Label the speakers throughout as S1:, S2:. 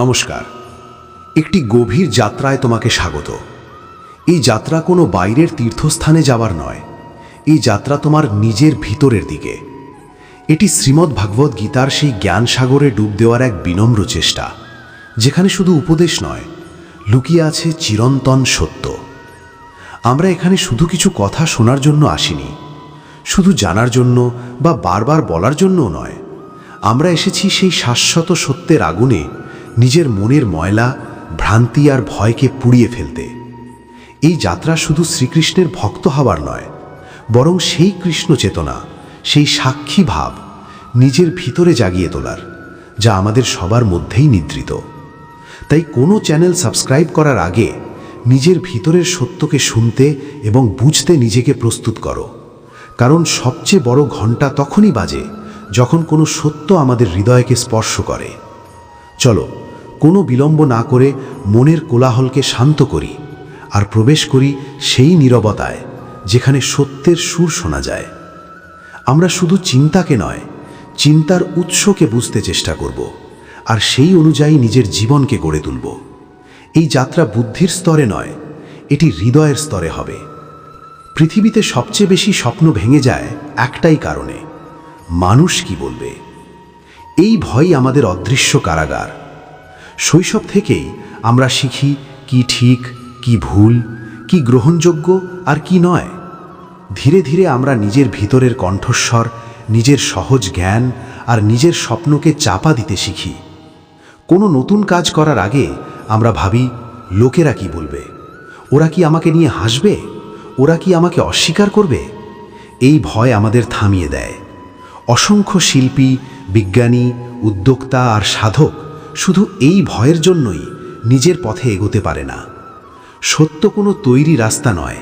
S1: নমস্কার। একটি গভীর যাত্রায় তোমাকে স্বাগত। এই যাত্রা কোনো বাইরের তীর্থস্থানে যাওয়ার নয়, এই যাত্রা তোমার নিজের ভিতরের দিকে। এটি শ্রীমদ্ ভাগবত গীতার সেই জ্ঞান সাগরে ডুব দেওয়ার এক বিনম্র চেষ্টা, যেখানে শুধু উপদেশ নয়, লুকিয়ে আছে চিরন্তন সত্য। আমরা এখানে শুধু কিছু কথা শোনার জন্য আসিনি, শুধু জানার জন্য বা বারবার বলার জন্যও নয়। আমরা এসেছি সেই শাশ্বত সত্যের আগুনে নিজের মনের ময়লা, ভ্রান্তি আর ভয়কে পুড়িয়ে ফেলতে। এই যাত্রা শুধু শ্রীকৃষ্ণের ভক্ত হওয়ার নয়, বরং সেই কৃষ্ণ চেতনা, সেই সাক্ষী ভাব নিজের ভিতরে জাগিয়ে তোলার, যা আমাদের সবার মধ্যেই নিদ্রিত। তাই কোনো চ্যানেল সাবস্ক্রাইব করার আগে নিজের ভিতরের সত্যকে শুনতে এবং বুঝতে নিজেকে প্রস্তুত করো। কারণ সবচেয়ে বড় ঘণ্টা তখনই বাজে যখন কোনো সত্য আমাদের হৃদয়কে স্পর্শ করে। চলো, কোনো বিলম্ব না করে মনের কোলাহলকে শান্ত করি আর প্রবেশ করি সেই নীরবতায় যেখানে সত্যের সুর শোনা যায়। আমরা শুধু চিন্তাকে নয়, চিন্তার উৎসকে বুঝতে চেষ্টা করব আর সেই অনুযায়ী নিজের জীবনকে গড়ে তুলব। এই যাত্রা বুদ্ধির স্তরে নয়, এটি হৃদয়ের স্তরে হবে। পৃথিবীতে সবচেয়ে বেশি স্বপ্ন ভেঙে যায় একটাই কারণে: মানুষ কি বলবে। এই ভয় আমাদের অদৃশ্য কারাগার। শৈশব থেকেই আমরা শিখি কি ঠিক, কি ভুল, কি গ্রহণযোগ্য আর কি নয়। ধীরে ধীরে আমরা নিজের ভিতরের কণ্ঠস্বর, নিজের সহজ জ্ঞান আর নিজের স্বপ্নকে চাপা দিতে শিখি। কোনো নতুন কাজ করার আগে আমরা ভাবি, লোকেরা কি বলবে, ওরা কি আমাকে নিয়ে হাসবে, ওরা কি আমাকে অস্বীকার করবে। এই ভয় আমাদের থামিয়ে দেয়। অসংখ্য শিল্পী, বিজ্ঞানী, উদ্যোক্তা আর সাধক শুধু এই ভয়ের জন্যই নিজের পথে এগোতে পারে না। সত্য কোনো তৈরি রাস্তা নয়,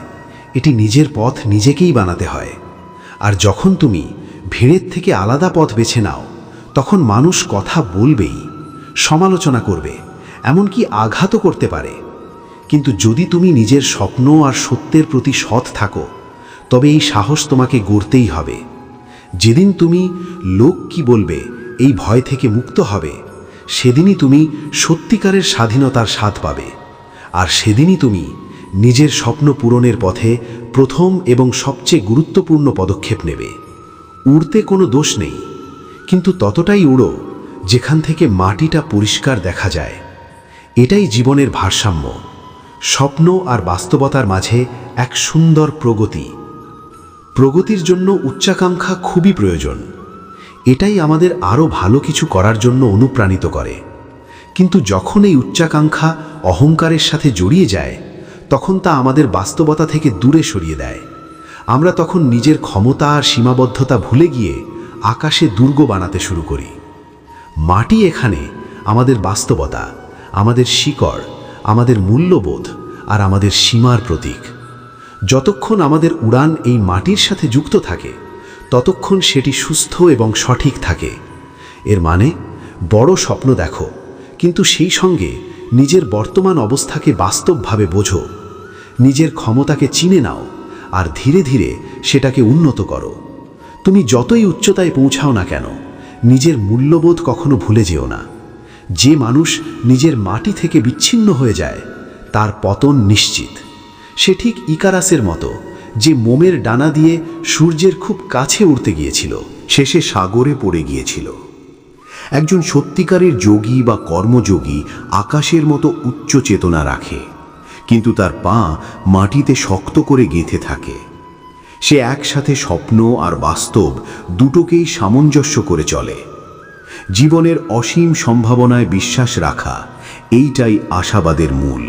S1: এটি নিজের পথ নিজেকেই বানাতে হয়। আর যখন তুমি ভিড়ের থেকে আলাদা পথ বেছে নাও, তখন মানুষ কথা বলবেই, সমালোচনা করবে, এমনকি আঘাতও করতে পারে। কিন্তু যদি তুমি নিজের স্বপ্ন আর সত্যের প্রতি সৎ থাকো, তবে এই সাহস তোমাকে গড়তেই হবে। যেদিন তুমি লোক কি বলবে এই ভয় থেকে মুক্ত হবে, সেদিনই তুমি সত্যিকারের স্বাধীনতার স্বাদ পাবে। আর সেদিনই তুমি নিজের স্বপ্ন পূরণের পথে প্রথম এবং সবচেয়ে গুরুত্বপূর্ণ পদক্ষেপ নেবে। উড়তে কোনো দোষ নেই, কিন্তু ততটাই উড়ো যেখান থেকে মাটিটা পরিষ্কার দেখা যায়। এটাই জীবনের ভারসাম্য, স্বপ্ন আর বাস্তবতার মাঝে এক সুন্দর প্রগতি। প্রগতির জন্য উচ্চাকাঙ্ক্ষা খুবই প্রয়োজন। এটাই আমাদের আরও ভালো কিছু করার জন্য অনুপ্রাণিত করে। কিন্তু যখন এই উচ্চাকাঙ্ক্ষা অহংকারের সাথে জড়িয়ে যায়, তখন তা আমাদের বাস্তবতা থেকে দূরে সরিয়ে দেয়। আমরা তখন নিজের ক্ষমতা আর সীমাবদ্ধতা ভুলে গিয়ে আকাশে দুর্গ বানাতে শুরু করি। মাটি এখানে আমাদের বাস্তবতা, আমাদের শিকড়, আমাদের মূল্যবোধ আর আমাদের সীমার প্রতীক। যতক্ষণ আমাদের উড়ান এই মাটির সাথে যুক্ত থাকে, ততক্ষণ সেটি সুস্থ এবং সঠিক থাকে। এর মানে, বড় স্বপ্ন দেখো, কিন্তু সেই সঙ্গে নিজের বর্তমান অবস্থাকে বাস্তবভাবে বোঝো। নিজের ক্ষমতাকে চিনে নাও আর ধীরে ধীরে সেটাকে উন্নত করো। তুমি যতই উচ্চতায় পৌঁছাও না কেন, নিজের মূল্যবোধ কখনো ভুলে যেও না। যে মানুষ নিজের মাটি থেকে বিচ্ছিন্ন হয়ে যায়, তার পতন নিশ্চিত। সে ঠিক ইকারাসের মতো, যে মোমের ডানা দিয়ে সূর্যের খুব কাছে উড়তে গিয়েছিল, শেষে সাগরে পড়ে গিয়েছিল। একজন সত্যিকারের যোগী বা কর্মযোগী আকাশের মতো উচ্চ চেতনা রাখে, কিন্তু তার পা মাটিতে শক্ত করে গেঁথে থাকে। সে একসাথে স্বপ্ন আর বাস্তব দুটোকেই সামঞ্জস্য করে চলে। জীবনের অসীম সম্ভাবনায় বিশ্বাস রাখা, এইটাই আশাবাদের মূল।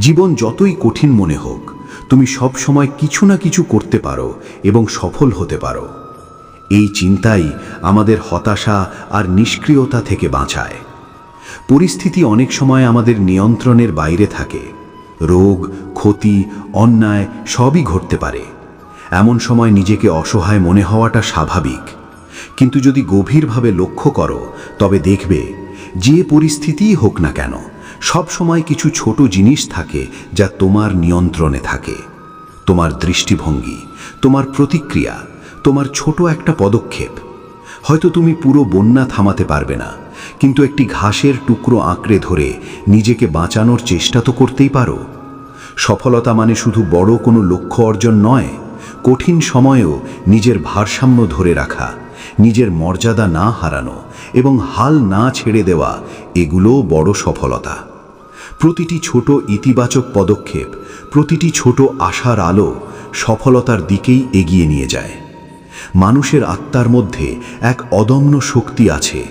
S1: জীবন যতই কঠিন মনে হোক, তুমি সব সময় কিছু না কিছু করতে পারো এবং সফল হতে পারো। এই চিন্তাই আমাদের হতাশা আর নিষ্ক্রিয়তা থেকে বাঁচায়। পরিস্থিতি অনেক সময় আমাদের নিয়ন্ত্রণের বাইরে থাকে। রোগ, ক্ষতি, অন্যায় সবই ঘটতে পারে। এমন সময় নিজেকে অসহায় মনে হওয়াটা স্বাভাবিক। কিন্তু যদি গভীরভাবে লক্ষ্য করো, তবে দেখবে যে পরিস্থিতিই হোক না কেন, সব সময় কিছু ছোট জিনিস থাকে যা তোমার নিয়ন্ত্রণে থাকে। তোমার দৃষ্টিভঙ্গি, তোমার প্রতিক্রিয়া, তোমার ছোট একটা পদক্ষেপ। হয়তো তুমি পুরো বন্যা থামাতে পারবে না, কিন্তু একটি ঘাসের টুকরো আঁকড়ে ধরে নিজেকে বাঁচানোর চেষ্টা তো করতেই পারো। সফলতা মানে শুধু বড় কোনো লক্ষ্য অর্জন নয়, কঠিন সময়েও নিজের ভারসাম্য ধরে রাখা, নিজের মর্যাদা না হারানো এবং হাল না ছেড়ে দেওয়া, এগুলোও বড় সফলতা। প্রতিটি ছোট ইতিবাচক পদক্ষেপ, প্রতিটি ছোট আশার আলো সফলতার দিকেই এগিয়ে নিয়ে যায়। মানুষের আত্মার মধ্যে এক অদম্য শক্তি আছে।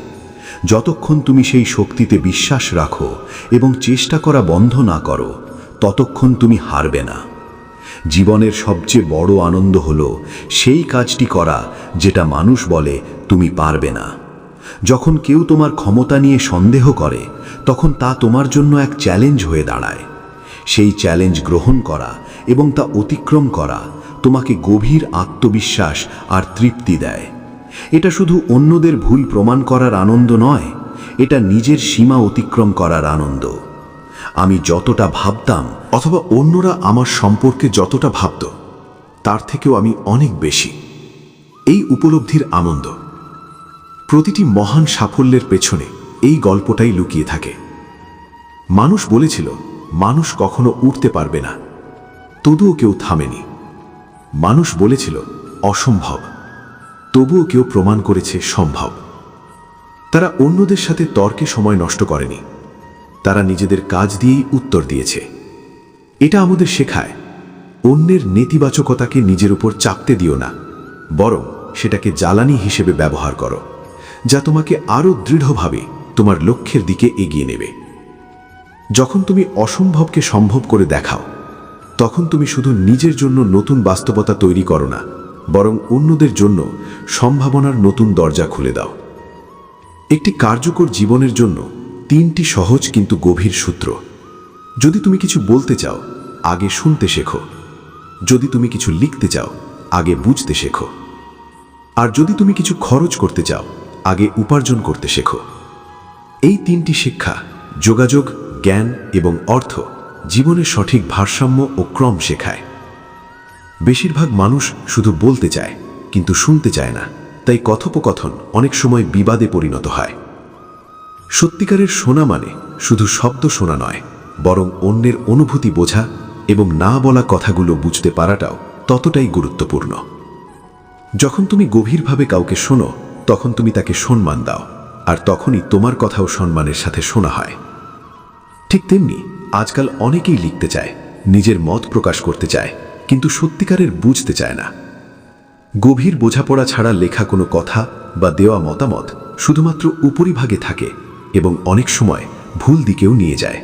S1: যতক্ষণ তুমি সেই শক্তিতে বিশ্বাস রাখো এবং চেষ্টা করা বন্ধ না করো, ততক্ষণ তুমি হারবে না। জীবনের সবচেয়ে বড় আনন্দ হলো সেই কাজটি করা যেটা মানুষ বলে তুমি পারবে না। যখন কেউ তোমার ক্ষমতা নিয়ে সন্দেহ করে, তখন তা তোমার জন্য এক চ্যালেঞ্জ হয়ে দাঁড়ায়। সেই চ্যালেঞ্জ গ্রহণ করা এবং তা অতিক্রম করা তোমাকে গভীর আত্মবিশ্বাস আর তৃপ্তি দেয়। এটা শুধু অন্যদের ভুল প্রমাণ করার আনন্দ নয়, এটা নিজের সীমা অতিক্রম করার আনন্দ। আমি যতটা ভাবতাম অথবা অন্যরা আমার সম্পর্কে যতটা ভাবত, তার থেকেও আমি অনেক বেশি। এই উপলব্ধির আনন্দ। প্রতিটি মহান সাফল্যের পেছনে এই গল্পটাই লুকিয়ে থাকে। মানুষ বলেছিল মানুষ কখনো উঠতে পারবে না, তবুও কেউ থামেনি। মানুষ বলেছিল অসম্ভব, তবুও কেউ প্রমাণ করেছে সম্ভব। তারা অন্যদের সাথে তর্কে সময় নষ্ট করেনি, তারা নিজেদের কাজ দিয়েই উত্তর দিয়েছে। এটা আমাদের শেখায়, অন্যের নেতিবাচকতাকে নিজের উপর চাপতে দিও না, বরং সেটাকে জ্বালানি হিসেবে ব্যবহার করো, যা তোমাকে আরও দৃঢ়ভাবে তোমার লক্ষ্যের দিকে এগিয়ে নেবে। যখন তুমি অসম্ভবকে সম্ভব করে দেখাও, তখন তুমি শুধু নিজের জন্য নতুন বাস্তবতা তৈরি করো না, বরং অন্যদের জন্য সম্ভাবনার নতুন দরজা খুলে দাও। একটি কার্যকর জীবনের জন্য 3টি সহজ কিন্তু গভীর সূত্র। যদি তুমি কিছু বলতে চাও, আগে শুনতে শেখো। যদি তুমি কিছু লিখতে চাও, আগে বুঝতে শেখো। আর যদি তুমি কিছু খরচ করতে চাও, আগে উপার্জন করতে শেখো। এই 3টি শিক্ষা, যোগাযোগ, জ্ঞান এবং অর্থ, জীবনের সঠিক ভারসাম্য ও ক্রম শেখায়। বেশিরভাগ মানুষ শুধু বলতে চায় কিন্তু শুনতে চায় না, তাই কথোপকথন অনেক সময় বিবাদে পরিণত হয়। সত্যিকারের শোনা মানে শুধু শব্দ শোনা নয়, বরং অন্যের অনুভূতি বোঝা এবং না বলা কথাগুলো বুঝতে পারাটাও ততটাই গুরুত্বপূর্ণ। যখন তুমি গভীরভাবে কাউকে শোনো, তখন তুমি তাকে সম্মান দাও, আর তখনই তোমার কথাও সম্মানের সাথে শোনা হয়। ঠিক তেমনি আজকাল অনেকেই লিখতে চায়, নিজের মত প্রকাশ করতে চায়, কিন্তু সত্যিকারের বুঝতে চায় না। গভীর বোঝাপড়া ছাড়া লেখা কোনো কথা বা দেওয়া মতামত শুধুমাত্র উপরিভাগে থাকে এবং অনেক সময় ভুল দিকেও নিয়ে যায়।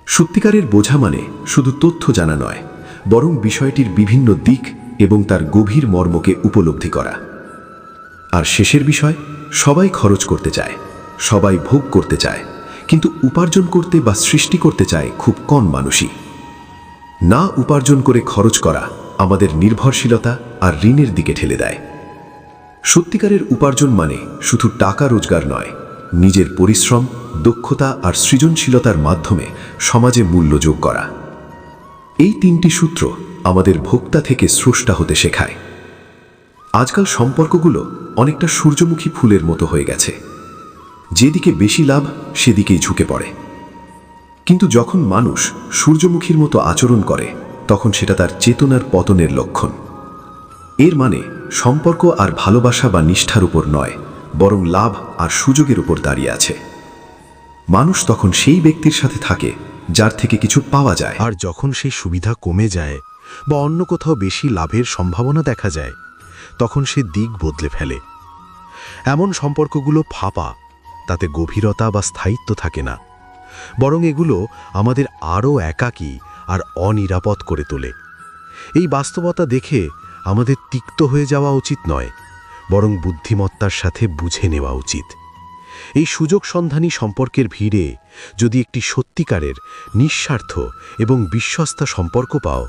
S1: সত্যিকারের বোঝা মানে শুধু তথ্য জানা নয়, বরং বিষয়টির বিভিন্ন দিক এবং তার গভীর মর্মকে উপলব্ধি করা। আর শেষের বিষয়, সবাই খরচ করতে চায়, সবাই ভোগ করতে চায়, কিন্তু উপার্জন করতে বা সৃষ্টি করতে চায় খুব কম মানুষই। না উপার্জন করে খরচ করা আমাদের নির্ভরশীলতা আর ঋণের দিকে ঠেলে দেয়। সত্যিকারের উপার্জন মানে শুধু টাকা রোজগার নয়, নিজের পরিশ্রম, দক্ষতা আর সৃজনশীলতার মাধ্যমে সমাজে মূল্য যোগ করা। এই 3টি সূত্র আমাদের ভোক্তা থেকে স্রষ্টা হতে শেখায়। আজকাল সম্পর্কগুলো অনেকটা সূর্যমুখী ফুলের মতো হয়ে গেছে, যেদিকে বেশি লাভ সেদিকেই ঝুঁকে পড়ে। কিন্তু যখন মানুষ সূর্যমুখীর মতো আচরণ করে, তখন সেটা তার চেতনার পতনের লক্ষণ। এর মানে সম্পর্ক আর ভালোবাসা বা নিষ্ঠার উপর নয়, বরং লাভ আর সুযোগের উপর দাঁড়িয়ে আছে। মানুষ তখন সেই ব্যক্তির সাথে থাকে যার থেকে কিছু পাওয়া যায়,
S2: আর যখন সেই সুবিধা কমে যায় বা অন্য কোথাও বেশি লাভের সম্ভাবনা দেখা যায়, তখন সে দিক বদলে ফেলে। এমন সম্পর্কগুলো ফাঁপা, তাতে গভীরতা বা স্থায়িত্ব থাকে না, বরং এগুলো আমাদের আরও একাকী আর অনিরাপদ করে তোলে। এই বাস্তবতা দেখে আমাদের তিক্ত হয়ে যাওয়া উচিত নয়, বরং বুদ্ধিমত্তার সাথে বুঝে নেওয়া উচিত। এই সুযোগ সন্ধানী সম্পর্কের ভিড়ে যদি একটি সত্যিকারের, নিঃস্বার্থ এবং বিশ্বস্ত সম্পর্ক পাও,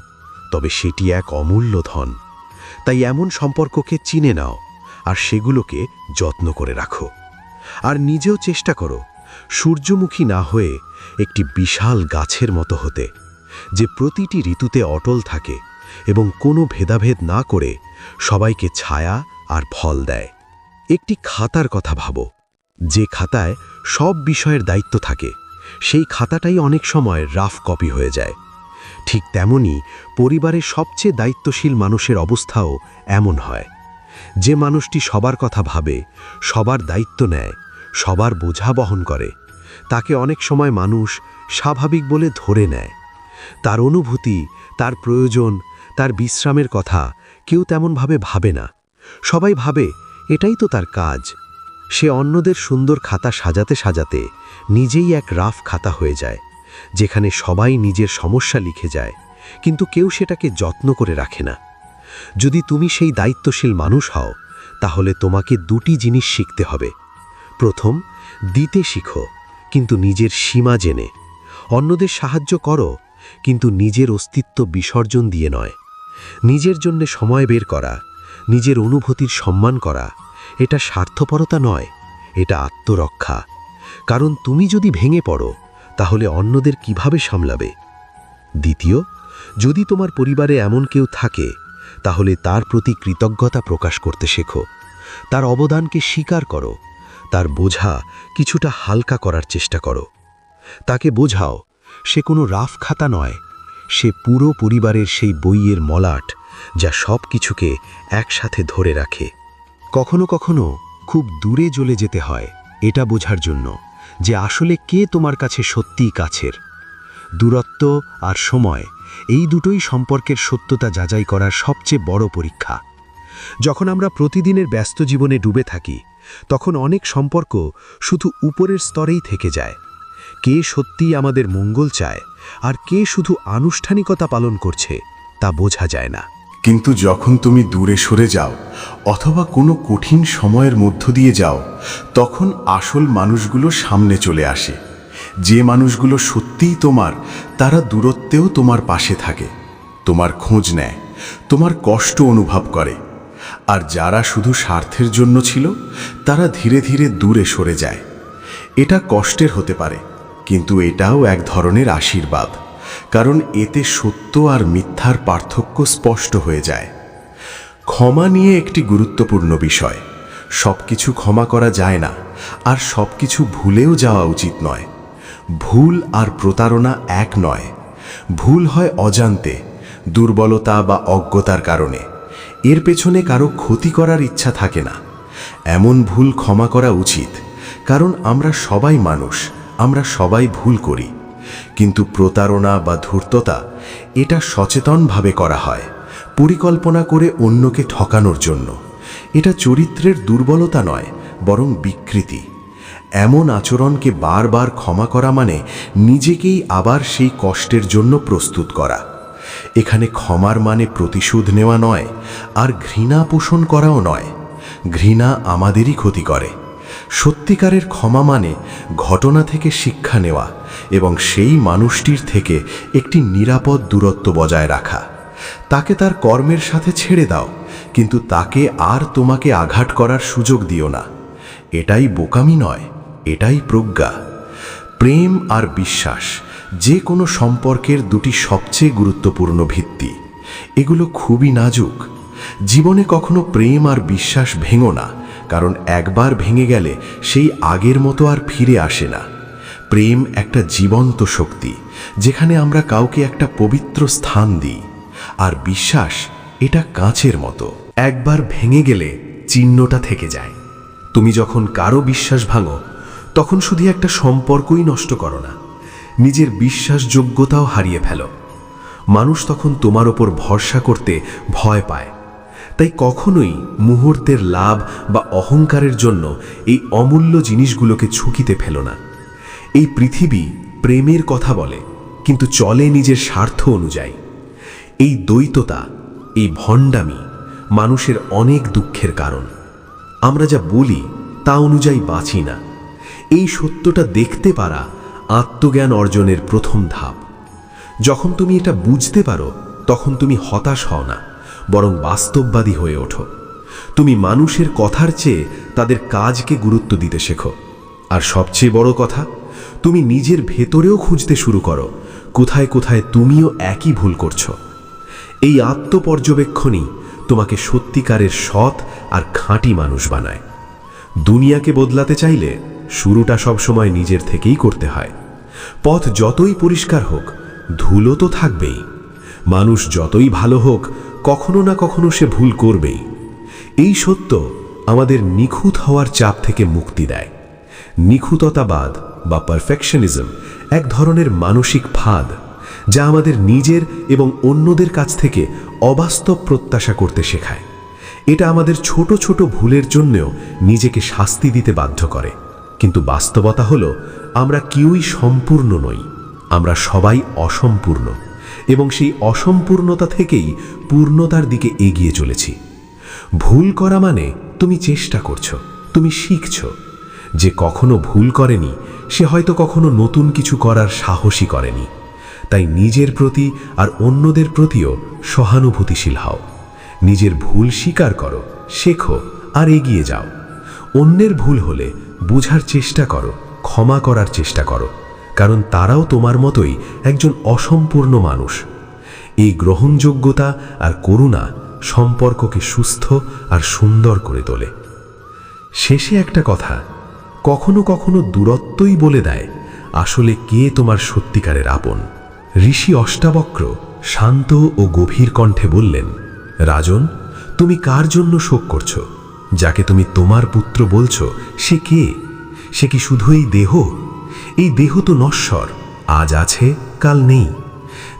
S2: তবে সেটি এক অমূল্য ধন। তাই এমন সম্পর্ককে চিনে নাও আর সেগুলোকে যত্ন করে রাখো। আর নিজেও চেষ্টা করো সূর্যমুখী না হয়ে একটি বিশাল গাছের মতো হতে, যে প্রতিটি ঋতুতে অটল থাকে এবং কোনো ভেদাভেদ না করে সবাইকে ছায়া আর ফল দেয়। একটি খাতার কথা ভাবো, যে খাতায় সব বিষয়ের দায়িত্ব থাকে সেই খাতাটাই অনেক সময় রাফ কপি হয়ে যায়। ঠিক তেমনি পরিবারের সবচেয়ে দায়িত্বশীল মানুষের অবস্থাও এমন হয়। যে মানুষটি সবার কথা ভাবে, সবার দায়িত্ব নেয়, সবার বোঝা বহন করে, তাকে অনেক সময় মানুষ স্বাভাবিক বলে ধরে নেয়। তার অনুভূতি, তার প্রয়োজন, তার বিশ্রামের কথা কেউ তেমনভাবে ভাবে না। সবাই ভাবে এটাই তো তার কাজ। সে অন্যদের সুন্দর খাতা সাজাতে সাজাতে নিজেই এক রাফ খাতা হয়ে যায়, যেখানে সবাই নিজের সমস্যা লিখে যায়, কিন্তু কেউ সেটাকে যত্ন করে রাখে না। যদি তুমি সেই দায়িত্বশীল মানুষ হও, তাহলে তোমাকে দুটি জিনিস শিখতে হবে। প্রথম, দিতে শিখো, কিন্তু নিজের সীমা জেনে। অন্যদের সাহায্য করো, কিন্তু নিজের অস্তিত্ব বিসর্জন দিয়ে নয়। নিজের জন্য সময় বের করা, নিজের অনুভূতির সম্মান করা, এটা স্বার্থপরতা নয়, এটা আত্মরক্ষা। কারণ তুমি যদি ভেঙে পড়ো, তাহলে অন্যদের কিভাবে সামলাবে? দ্বিতীয়, যদি তোমার পরিবারে এমন কেউ থাকে, তাহলে তার প্রতি কৃতজ্ঞতা প্রকাশ করতে শেখো। তার অবদানকে স্বীকার করো, তার বোঝা কিছুটা হালকা করার চেষ্টা করো। তাকে বোঝাও সে কোনো রাফ খাতা নয়, সে পুরো পরিবারের সেই বইয়ের মলাট, যা সব কিছুকে একসাথে ধরে রাখে। কখনো কখনো খুব দূরে চলে যেতে হয় এটা বোঝার জন্য যে আসলে কে তোমার কাছে সত্যিই কাছের। দূরত্ব আর সময়, এই দুটোই সম্পর্কের সত্যতা যাচাই করার সবচেয়ে বড় পরীক্ষা। যখন আমরা প্রতিদিনের ব্যস্ত জীবনে ডুবে থাকি, তখন অনেক সম্পর্ক শুধু উপরের স্তরেই থেকে যায়। কে সত্যিই আমাদের মঙ্গল চায় আর কে শুধু আনুষ্ঠানিকতা পালন করছে তা বোঝা যায় না।
S1: কিন্তু যখন তুমি দূরে সরে যাও অথবা কোনো কঠিন সময়ের মধ্য দিয়ে যাও, তখন আসল মানুষগুলো সামনে চলে আসে। যে মানুষগুলো সত্যিই তোমার, তারা দূরত্বেও তোমার পাশে থাকে, তোমার খোঁজ নেয়, তোমার কষ্ট অনুভব করে। আর যারা শুধু স্বার্থের জন্য ছিল, তারা ধীরে ধীরে দূরে সরে যায়। এটা কষ্টের হতে পারে, কিন্তু এটাও এক ধরনের আশীর্বাদ, কারণ এতে সত্য আর মিথ্যার পার্থক্য স্পষ্ট হয়ে যায়। ক্ষমা নিয়ে একটি গুরুত্বপূর্ণ বিষয়। সব কিছু ক্ষমা করা যায় না, আর সব কিছু ভুলেও যাওয়া উচিত নয়। ভুল আর প্রতারণা এক নয়। ভুল হয় অজান্তে, দুর্বলতা বা অজ্ঞতার কারণে। এর পেছনে কারো ক্ষতি করার ইচ্ছা থাকে না। এমন ভুল ক্ষমা করা উচিত, কারণ আমরা সবাই মানুষ, আমরা সবাই ভুল করি। কিন্তু প্রতারণা বা ধূর্ততা, এটা সচেতনভাবে করা হয়, পরিকল্পনা করে অন্যকে ঠকানোর জন্য। এটা চরিত্রের দুর্বলতা নয়, বরং বিকৃতি। এমন আচরণকে বারবার ক্ষমা করা মানে নিজেকেই আবার সেই কষ্টের জন্য প্রস্তুত করা। এখানে ক্ষমার মানে প্রতিশোধ নেওয়া নয়, আর ঘৃণা পোষণ করাও নয়। ঘৃণা আমাদেরই ক্ষতি করে। সত্যিকারের ক্ষমা মানে ঘটনা থেকে শিক্ষা নেওয়া এবং সেই মানুষটির থেকে একটি নিরাপদ দূরত্ব বজায় রাখা। তাকে তার কর্মের সাথে ছেড়ে দাও, কিন্তু তাকে আর তোমাকে আঘাত করার সুযোগ দিও না। এটাই বোকামি নয়, এটাই প্রজ্ঞা। প্রেম আর বিশ্বাস যে কোনো সম্পর্কের দুটি সবচেয়ে গুরুত্বপূর্ণ ভিত্তি। এগুলো খুবই নাজুক। জীবনে কখনো প্রেম আর বিশ্বাস ভেঙো না, কারণ একবার ভেঙে গেলে সেই আগের মতো আর ফিরে আসে না। প্রেম একটা জীবন্ত শক্তি, যেখানে আমরা কাউকে একটা পবিত্র স্থান দিই। আর বিশ্বাস এটা কাঁচের মতো, একবার ভেঙে গেলে চিহ্নটা থেকে যায়। তুমি যখন কারো বিশ্বাস ভাঙো, তখন শুধু একটা সম্পর্কই নষ্ট করো না, নিজের বিশ্বাসযোগ্যতাও হারিয়ে ফেলো। মানুষ তখন তোমার ওপর ভরসা করতে ভয় পায়। তাই কখনোই মুহূর্তের লাভ বা অহংকারের জন্য এই অমূল্য জিনিসগুলোকে ঝুঁকিতে ফেলো না। এই পৃথিবী প্রেমের কথা বলে, কিন্তু চলে নিজের স্বার্থ অনুযায়ী। এই দ্বৈততা, এই ভণ্ডামি মানুষের অনেক দুঃখের কারণ। আমরা যা বলি তা অনুযায়ী বাঁচি না। এই সত্যটা দেখতে পারা আত্মজ্ঞান অর্জনের প্রথম ধাপ। যখন তুমি এটা বুঝতে পারো, তখন তুমি হতাশ হও না, বরং বাস্তববাদী হয়ে ওঠো। তুমি মানুষের কথার চেয়ে তাদের কাজকে গুরুত্ব দিতে শেখো। আর সবচেয়ে বড় কথা, তুমি নিজের ভেতরেও খুঁজতে শুরু করো কোথায় কোথায় তুমিও একই ভুল করছো। এই আত্মপর্যবেক্ষণই তোমাকে সত্যিকারের সৎ আর খাঁটি মানুষ বানায়। দুনিয়াকে বদলাতে চাইলে শুরুটা সবসময় নিজের থেকেই করতে হয়। পথ যতই পরিষ্কার হোক, ধুলো তো থাকবেই। মানুষ যতই ভালো হোক, কখনো না কখনো সে ভুল করবেই। এই সত্য আমাদের নিখুঁত হওয়ার চাপ থেকে মুক্তি দেয়। নিখুঁততাবাদ বা পারফেকশনিজম এক ধরনের মানসিক ফাঁদ, যা আমাদের নিজের এবং অন্যদের কাছ থেকে অবাস্তব প্রত্যাশা করতে শেখায়। এটা আমাদের ছোট ছোট ভুলের জন্যও নিজেকে শাস্তি দিতে বাধ্য করে। কিন্তু বাস্তবতা হলো, আমরা কেউই সম্পূর্ণ নই। আমরা সবাই অসম্পূর্ণ, এবং সেই অসম্পূর্ণতা থেকেই পূর্ণতার দিকে এগিয়ে চলেছি। ভুল করা মানে তুমি চেষ্টা করছো, তুমি শিখছো। যে কখনো ভুল করেনি, সে হয়তো কখনো নতুন কিছু করার সাহসই করেনি। তাই নিজের প্রতি আর অন্যদের প্রতিও সহানুভূতিশীল হও। নিজের ভুল স্বীকার করো, শেখো আর এগিয়ে যাও। অন্যের ভুল হলে বোঝার চেষ্টা করো, ক্ষমা করার চেষ্টা করো, কারণ তারাও তোমার মতোই একজন অসম্পূর্ণ মানুষ। এই গ্রহণযোগ্যতা আর করুণা সম্পর্ককে সুস্থ আর সুন্দর করে তোলে। শেষে একটা কথা, কখনো কখনো দূরত্বই বলে দেয় আসলে কে তোমার সত্যিকারের আপন। ঋষি অষ্টাবক্র শান্ত ও গভীর কণ্ঠে বললেন, রাজন, তুমি কার জন্য শোক করছো? যাকে তুমি তোমার পুত্র বলছো, সে কে? সে কি শুধু এই দেহ? এই দেহ তো নশ্বর, আজ আছে কাল নেই।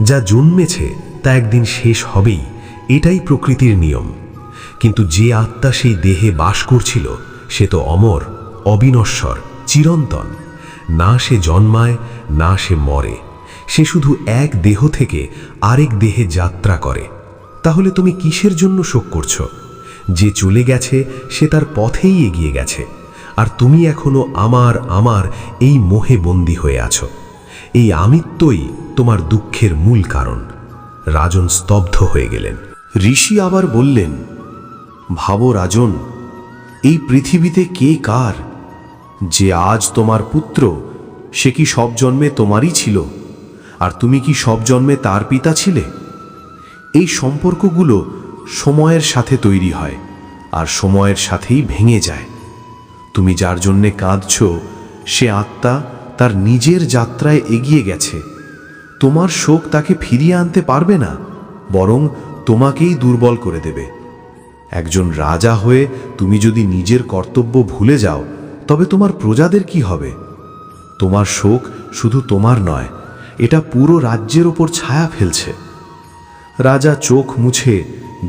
S1: যা জন্মেছে তা একদিন শেষ হবেই, এটাই প্রকৃতির নিয়ম। কিন্তু যে আত্মা সেই দেহে বাস করছিল, সে তো অমর, অবিনশ্বর, চিরন্তন। না সে জন্মায়, না সে মরে। সে শুধু এক দেহ থেকে আরেক দেহে যাত্রা করে। তাহলে তুমি কিসের জন্য শোক করছো? যে চলে গেছে সে তার পথেই এগিয়ে গেছে, আর তুমি এখনো আমার আমার এই মোহে বন্দী হয়ে আছো। এই আমিত্বই তোমার দুঃখের মূল কারণ। রাজন স্তব্ধ হয়ে গেলেন। ঋষি আবার বললেন, ভাবো রাজন, এই পৃথিবীতে কে কার? যে আজ তোমার পুত্র, সে কি সব জন্মে তোমারই ছিল? আর তুমি কি সব জন্মে তার পিতা ছিলে? এই সম্পর্কগুলো সময়ের সাথে তৈরি হয়, আর সময়ের সাথেই ভেঙে যায়। তুমি যার জন্যে কাঁদছো, সে আত্মা তার নিজের যাত্রায় এগিয়ে গেছে। তোমার শোক তাকে ফিরিয়ে আনতে পারবে না, বরং তোমাকেই দুর্বল করে দেবে। একজন রাজা হয়ে তুমি যদি নিজের কর্তব্য ভুলে যাও, তবে তোমার প্রজাদের কি হবে? তোমার শোক শুধু তোমার নয়, এটা পুরো রাজ্যের ওপর ছায়া ফেলছে। রাজা চোখ মুছে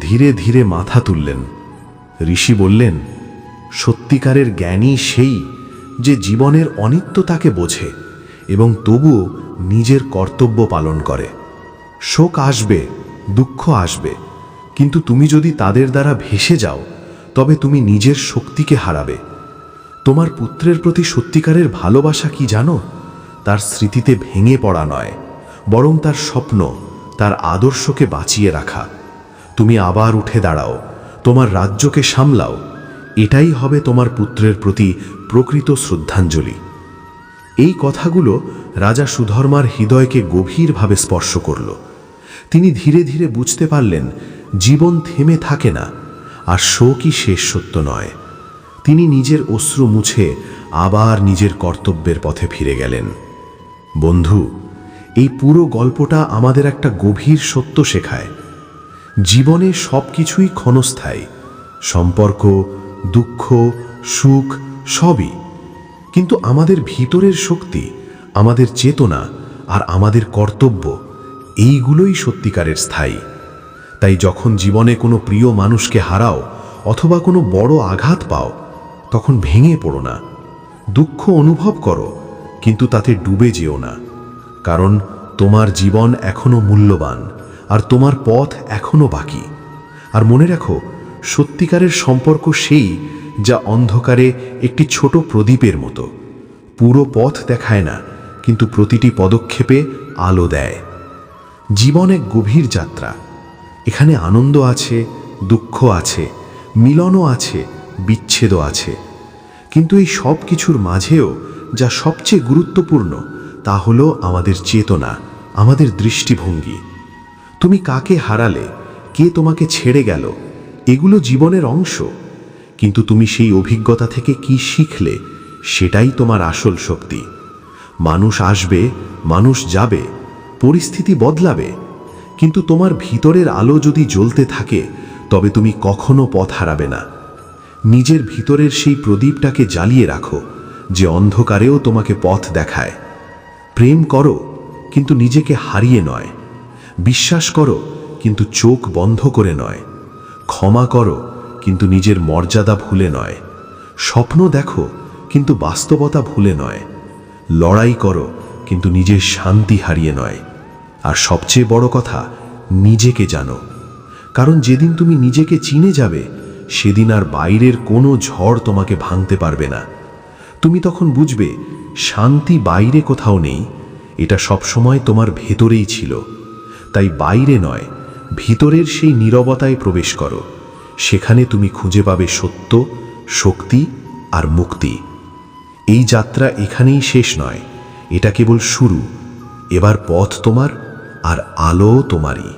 S1: ধীরে ধীরে মাথা তুললেন। ঋষি বললেন, সত্যিকারের জ্ঞানী সেই যে জীবনের অনিত্যতাকে বোঝে এবং তবুও নিজের কর্তব্য পালন করে। শোক আসবে, দুঃখ আসবে, কিন্তু তুমি যদি তাদের দ্বারা ভেসে যাও, তবে তুমি নিজের শক্তিকে হারাবে। তোমার পুত্রের প্রতি সত্যিকারের ভালোবাসা কি জানো? তার স্মৃতিতে ভেঙে পড়া নয়, বরং তার স্বপ্ন, তার আদর্শকে বাঁচিয়ে রাখা। তুমি আবার উঠে দাঁড়াও, তোমার রাজ্যকে সামলাও। এটাই হবে তোমার পুত্রের প্রতি প্রকৃত শ্রদ্ধাঞ্জলি। এই কথাগুলো রাজা সুধর্মার হৃদয়কে গভীরভাবে স্পর্শ করল। তিনি ধীরে ধীরে বুঝতে পারলেন, জীবন থেমে থাকে না, আর শোকই শেষ সত্য নয়। তিনি নিজের অশ্রু মুছে আবার নিজের কর্তব্যের পথে ফিরে গেলেন। বন্ধু, এই পুরো গল্পটা আমাদের একটা গভীর সত্য শেখায়। জীবনে সব কিছুই ক্ষণস্থায়ী, সম্পর্ক, দুঃখ, সুখ সবই। কিন্তু আমাদের ভিতরের শক্তি, আমাদের চেতনা আর আমাদের কর্তব্য, এইগুলোই সত্যিকারের স্থায়ী। তাই যখন জীবনে কোনো প্রিয় মানুষকে হারাও অথবা কোনো বড় আঘাত পাও, তখন ভেঙে পড়ো না। দুঃখ অনুভব করো, কিন্তু তাতে ডুবে যেও না। কারণ তোমার জীবন এখনো মূল্যবান, আর তোমার পথ এখনো বাকি। আর মনে রাখো, সত্যিকারের সম্পর্ক সেই যা অন্ধকারে একটি ছোট প্রদীপের মতো। পুরো পথ দেখায় না, কিন্তু প্রতিটি পদক্ষেপে আলো দেয়। জীবন এক গভীর যাত্রা। এখানে আনন্দ আছে, দুঃখ আছে, মিলনও আছে, বিচ্ছেদও আছে। কিন্তু এই সব কিছুর মাঝেও যা সবচেয়ে গুরুত্বপূর্ণ, তা হলো আমাদের চেতনা, আমাদের দৃষ্টিভঙ্গি। তুমি কাকে হারালে, কে তোমাকে ছেড়ে গেল, এগুলো জীবনের অংশ। কিন্তু তুমি সেই অভিজ্ঞতা থেকে কি শিখলে সেটাই তোমার আসল শক্তি। মানুষ আসবে, মানুষ যাবে, পরিস্থিতি বদলাবে, কিন্তু তোমার ভিতরের আলো যদি জ্বলতে থাকে তবে তুমি কখনো পথ হারাবে না। নিজের ভিতরের সেই প্রদীপটাকে জ্বালিয়ে রাখো, যে অন্ধকারেও তোমাকে পথ দেখায়। প্রেম করো, কিন্তু নিজেকে হারিয়ে নয়। বিশ্বাস করো, কিন্তু চোখ বন্ধ করে নয়। ক্ষমা করো, কিন্তু নিজের মর্যাদা ভুলে নয়। স্বপ্ন দেখো, কিন্তু বাস্তবতা ভুলে নয়। লড়াই করো, কিন্তু নিজের শান্তি হারিয়ে নয়। আর সবচেয়ে বড় কথা, নিজেকে জানো। কারণ যেদিন তুমি নিজেকে চিনে যাবে, সেদিন আর বাইরের কোনো ঝড় তোমাকে ভাঙতে পারবে না। তুমি তখন বুঝবে শান্তি বাইরে কোথাও নেই, এটা সবসময় তোমার ভেতরেই ছিল। তাই বাইরে নয়, ভিতরের সেই নীরবতায় প্রবেশ করো। সেখানে তুমি খুঁজে পাবে সত্য, শক্তি আর মুক্তি। এই যাত্রা এখানেই শেষ নয়, এটা কেবল শুরু। এবার পথ তোমার, আর আলো তোমারই।